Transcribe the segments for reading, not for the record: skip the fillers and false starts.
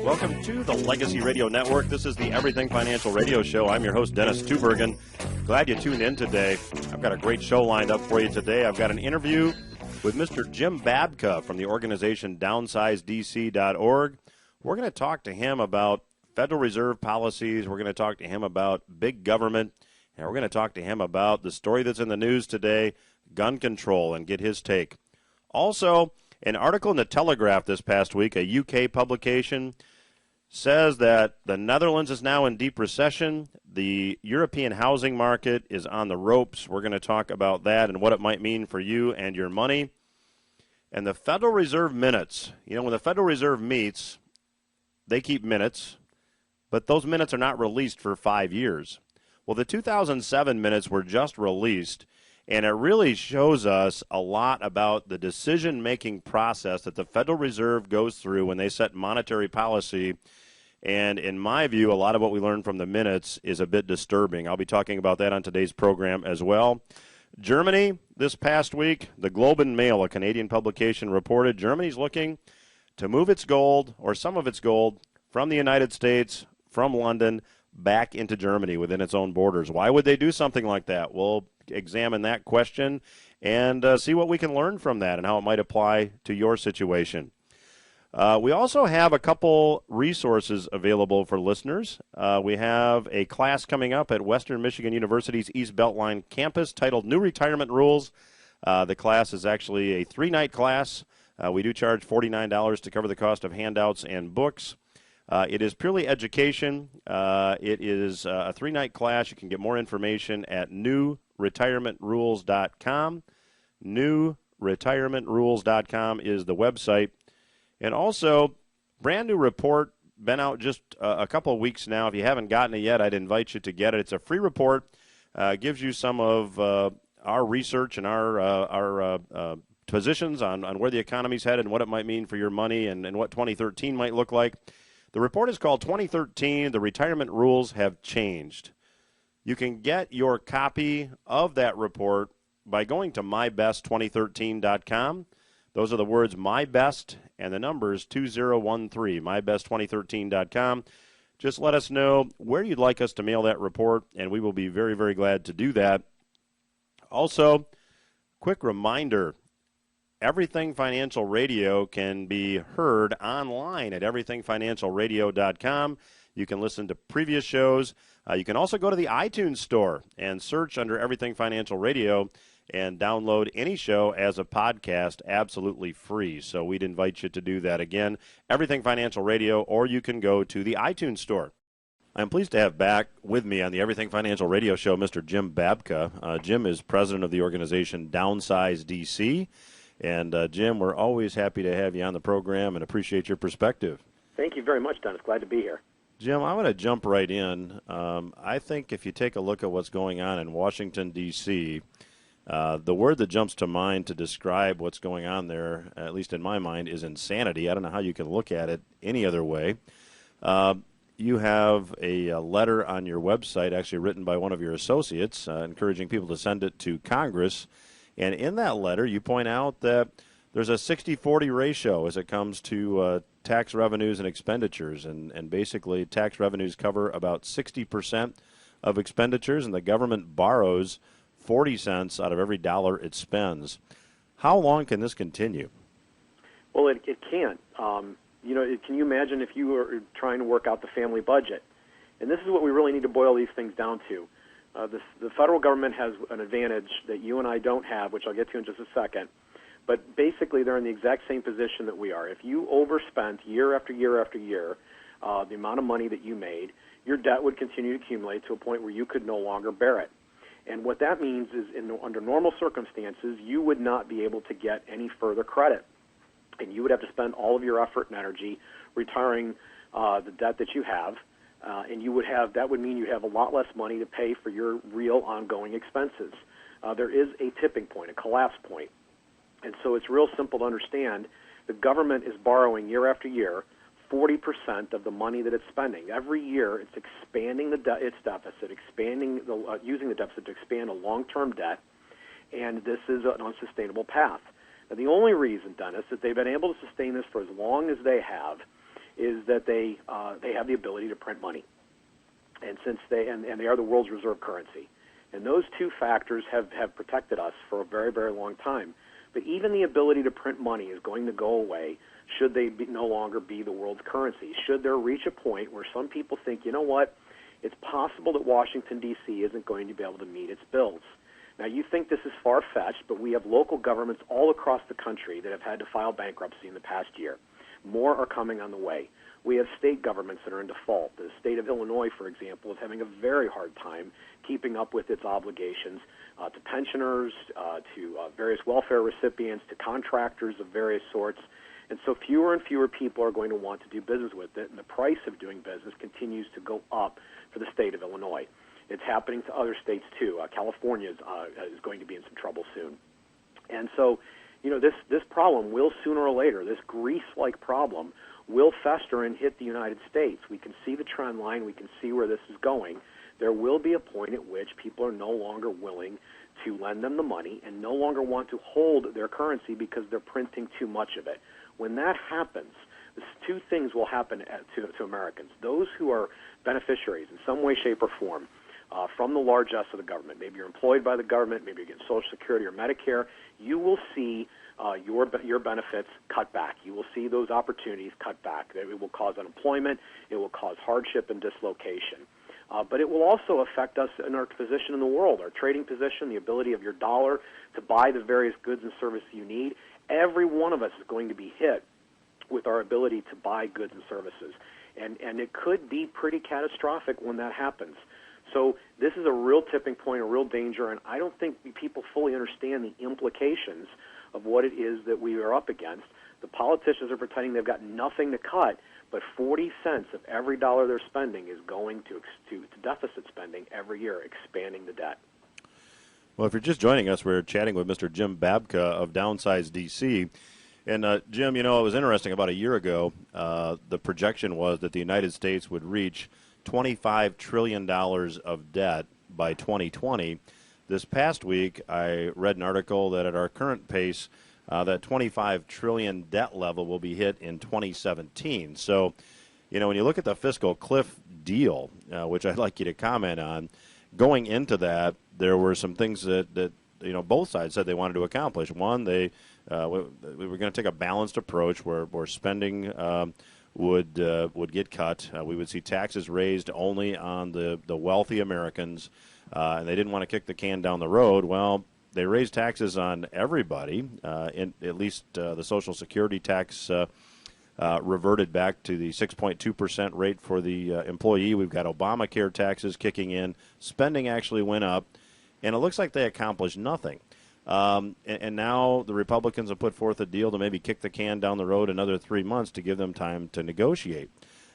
Welcome to the Legacy Radio Network. This is the Everything Financial Radio Show. I'm your host, Dennis Tubbergen. Glad you tuned in today. I've got a great show lined up for you today. I've got an interview with Mr. Jim Babka from the organization DownsizeDC.org. We're going to talk to him about Federal Reserve policies. We're going to talk to him about big government. And we're going to talk to him about the story that's in the news today, gun control, and get his take. Also, an article in the Telegraph this past week, a UK publication, says that the Netherlands is now in deep recession. The European housing market is on the ropes. We're going to talk about that and what it might mean for you and your money. And the Federal Reserve minutes. You know, when the Federal Reserve meets, they keep minutes, but those minutes are not released for 5 years. Well, the 2007 minutes were just released, and it really shows us a lot about the decision-making process that the Federal Reserve goes through when they set monetary policy. And in my view, a lot of what we learned from the minutes is a bit disturbing. I'll be talking about that on today's program as well. Germany, this past week, the Globe and Mail, a Canadian publication, reported Germany's looking to move its gold, or some of its gold, from the United States, from London, back into Germany within its own borders. Why would they do something like that? We'll examine that question and see what we can learn from that and how it might apply to your situation. We also have a couple resources available for listeners. We have a class coming up at Western Michigan University's East Beltline campus titled New Retirement Rules. The class is actually a 3-night class. We do charge $49 to cover the cost of handouts and books. It is purely education. It is a 3-night class. You can get more information at newretirementrules.com. Newretirementrules.com is the website. And also, brand new report, been out just a couple of weeks now. If you haven't gotten it yet, I'd invite you to get it. It's a free report. Gives you some of our research and our positions on where the economy's headed and what it might mean for your money and what 2013 might look like. The report is called 2013, The Retirement Rules Have Changed. You can get your copy of that report by going to mybest2013.com. Those are the words MyBest and the numbers 2013, mybest2013.com. Just let us know where you'd like us to mail that report, and we will be very, very glad to do that. Also, quick reminder, Everything Financial Radio can be heard online at everythingfinancialradio.com. You can listen to previous shows. You can also go to the iTunes store and search under Everything Financial Radio and download any show as a podcast absolutely free. So we'd invite you to do that. Again, Everything Financial Radio, or you can go to the iTunes store. I'm pleased to have back with me on the Everything Financial Radio Show Mr. Jim Babka. Jim is president of the organization Downsize DC. And, Jim, we're always happy to have you on the program and appreciate your perspective. Thank you very much, Dennis. Glad to be here. Jim, I'm going to jump right in. I think if you take a look at what's going on in Washington, D.C., the word that jumps to mind to describe what's going on there, at least in my mind, is insanity. I don't know how you can look at it any other way. You have a letter on your website actually written by one of your associates encouraging people to send it to Congress. And in that letter, you point out that there's a 60-40 ratio as it comes to tax revenues and expenditures. And basically, tax revenues cover about 60% of expenditures, and the government borrows 40 cents out of every dollar it spends. How long can this continue? Well, it can't. Can you imagine if you were trying to work out the family budget? And this is what we really need to boil these things down to. The federal government has an advantage that you and I don't have, which I'll get to in just a second. But basically, they're in the exact same position that we are. If you overspent year after year after year the amount of money that you made, your debt would continue to accumulate to a point where you could no longer bear it. And what that means is, under normal circumstances, you would not be able to get any further credit. And you would have to spend all of your effort and energy retiring the debt that you have. And that would mean you have a lot less money to pay for your real ongoing expenses. There is a tipping point, a collapse point. And so it's real simple to understand. The government is borrowing year after year 40% of the money that it's spending. Every year it's expanding its deficit, using the deficit to expand a long-term debt, and this is an unsustainable path. Now, the only reason, Dennis, that they've been able to sustain this for as long as they have is that they have the ability to print money, and since they are the world's reserve currency, and those two factors have protected us for a very, very long time. But even the ability to print money is going to go away should they no longer be the world's currency. Should there reach a point where some people think, you know what, it's possible that Washington, D.C. isn't going to be able to meet its bills. Now, you think this is far-fetched, but we have local governments all across the country that have had to file bankruptcy in the past year. More are coming on the way. We have state governments that are in default. The state of Illinois, for example, is having a very hard time keeping up with its obligations to pensioners, to various welfare recipients, to contractors of various sorts. And so fewer and fewer people are going to want to do business with it, and the price of doing business continues to go up for the state of Illinois. It's happening to other states, too. California is going to be in some trouble soon. And so, you know, this problem will sooner or later, this Greece-like problem, will fester and hit the United States. We can see the trend line. We can see where this is going. There will be a point at which people are no longer willing to lend them the money and no longer want to hold their currency because they're printing too much of it. When that happens, two things will happen to Americans. Those who are beneficiaries in some way, shape, or form from the largesse of the government, maybe you're employed by the government, maybe you're getting Social Security or Medicare, you will see your benefits cut back. You will see those opportunities cut back. It will cause unemployment. It will cause hardship and dislocation. But it will also affect us in our position in the world, our trading position, the ability of your dollar to buy the various goods and services you need. Every one of us is going to be hit with our ability to buy goods and services. And it could be pretty catastrophic when that happens. So this is a real tipping point, a real danger, and I don't think people fully understand the implications of what it is that we are up against. The politicians are pretending they've got nothing to cut, but 40 cents of every dollar they're spending is going to deficit spending every year, expanding the debt. Well, if you're just joining us, we're chatting with Mr. Jim Babka of Downsize DC. And, Jim, you know, it was interesting. About a year ago, the projection was that the United States would reach $25 trillion of debt by 2020. This past week, I read an article that at our current pace, that $25 trillion debt level will be hit in 2017. So, you know, when you look at the fiscal cliff deal, which I'd like you to comment on, going into that, there were some things that you know, both sides said they wanted to accomplish. One, we were going to take a balanced approach where spending would get cut. We would see taxes raised only on the wealthy Americans, and they didn't want to kick the can down the road. Well, they raised taxes on everybody. At least the Social Security tax reverted back to the 6.2% rate for the employee. We've got Obamacare taxes kicking in. Spending actually went up, and it looks like they accomplished nothing. And now the Republicans have put forth a deal to maybe kick the can down the road another 3 months to give them time to negotiate.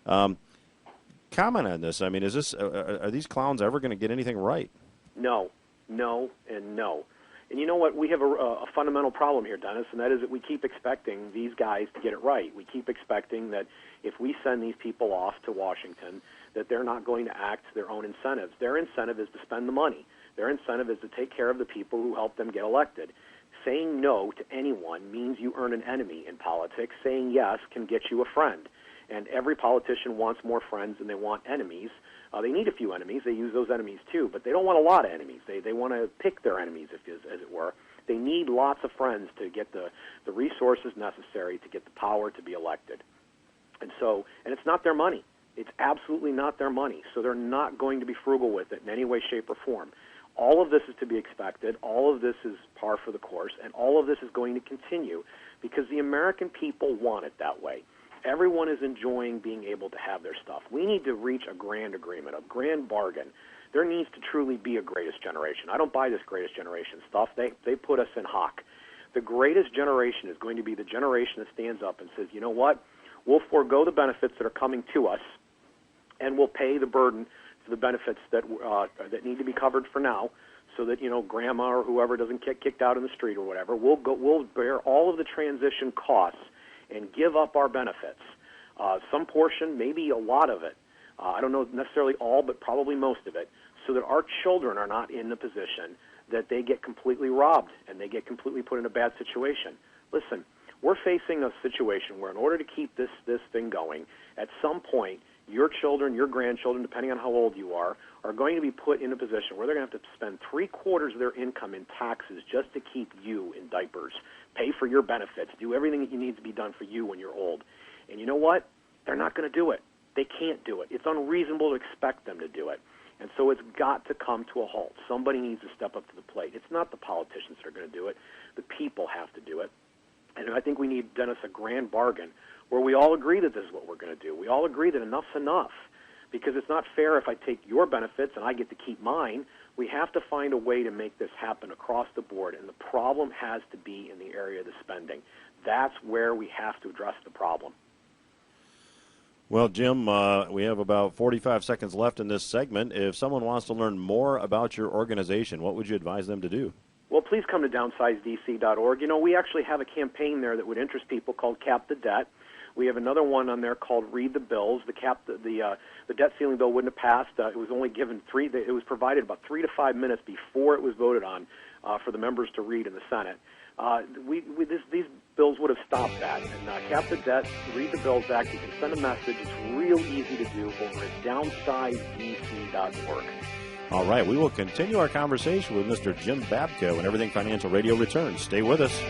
Comment on this. I mean, are these clowns ever going to get anything right? No, and no. And you know what? We have a fundamental problem here, Dennis, and that is that we keep expecting these guys to get it right. We keep expecting that if we send these people off to Washington, that they're not going to act their own incentives. Their incentive is to spend the money. Their incentive is to take care of the people who help them get elected. Saying no to anyone means you earn an enemy in politics. Saying yes can get you a friend. And every politician wants more friends than they want enemies. They need a few enemies. They use those enemies, too. But they don't want a lot of enemies. They want to pick their enemies, as it were. They need lots of friends to get the resources necessary to get the power to be elected. And it's not their money. It's absolutely not their money. So they're not going to be frugal with it in any way, shape, or form. All of this is to be expected. All of this is par for the course. And all of this is going to continue because the American people want it that way. Everyone is enjoying being able to have their stuff. We need to reach a grand agreement, a grand bargain. There needs to truly be a greatest generation. I don't buy this greatest generation stuff. They put us in hock. The greatest generation is going to be the generation that stands up and says, you know what, we'll forego the benefits that are coming to us, and we'll pay the burden for the benefits that need to be covered for now, so that, you know, grandma or whoever doesn't get kicked out in the street or whatever. We'll bear all of the transition costs and give up our benefits. Some portion, maybe a lot of it. I don't know necessarily all, but probably most of it, so that our children are not in the position that they get completely robbed and they get completely put in a bad situation. Listen, we're facing a situation where in order to keep this thing going, at some point, your children, your grandchildren, depending on how old you are going to be put in a position where they're going to have to spend 3/4 of their income in taxes just to keep you in diapers, pay for your benefits, do everything that you need to be done for you when you're old. And you know what? They're not going to do it. They can't do it. It's unreasonable to expect them to do it. And so it's got to come to a halt. Somebody needs to step up to the plate. It's not the politicians that are going to do it. The people have to do it. And I think we need, Dennis, a grand bargain where we all agree that this is what we're going to do. We all agree that enough's enough, because it's not fair if I take your benefits and I get to keep mine. We have to find a way to make this happen across the board, and the problem has to be in the area of the spending. That's where we have to address the problem. Well, Jim, we have about 45 seconds left in this segment. If someone wants to learn more about your organization, what would you advise them to do? Well, please come to downsizedc.org. You know, we actually have a campaign there that would interest people called Cap the Debt. We have another one on there called Read the Bills. The debt ceiling bill wouldn't have passed. It was only given it was provided about 3 to 5 minutes before it was voted on for the members to read in the Senate. These bills would have stopped that. And Cap the Debt, Read the Bills Act, you can send a message. It's real easy to do over at downsizedc.org. All right, we will continue our conversation with Mr. Jim Babka when Everything Financial Radio returns. Stay with us.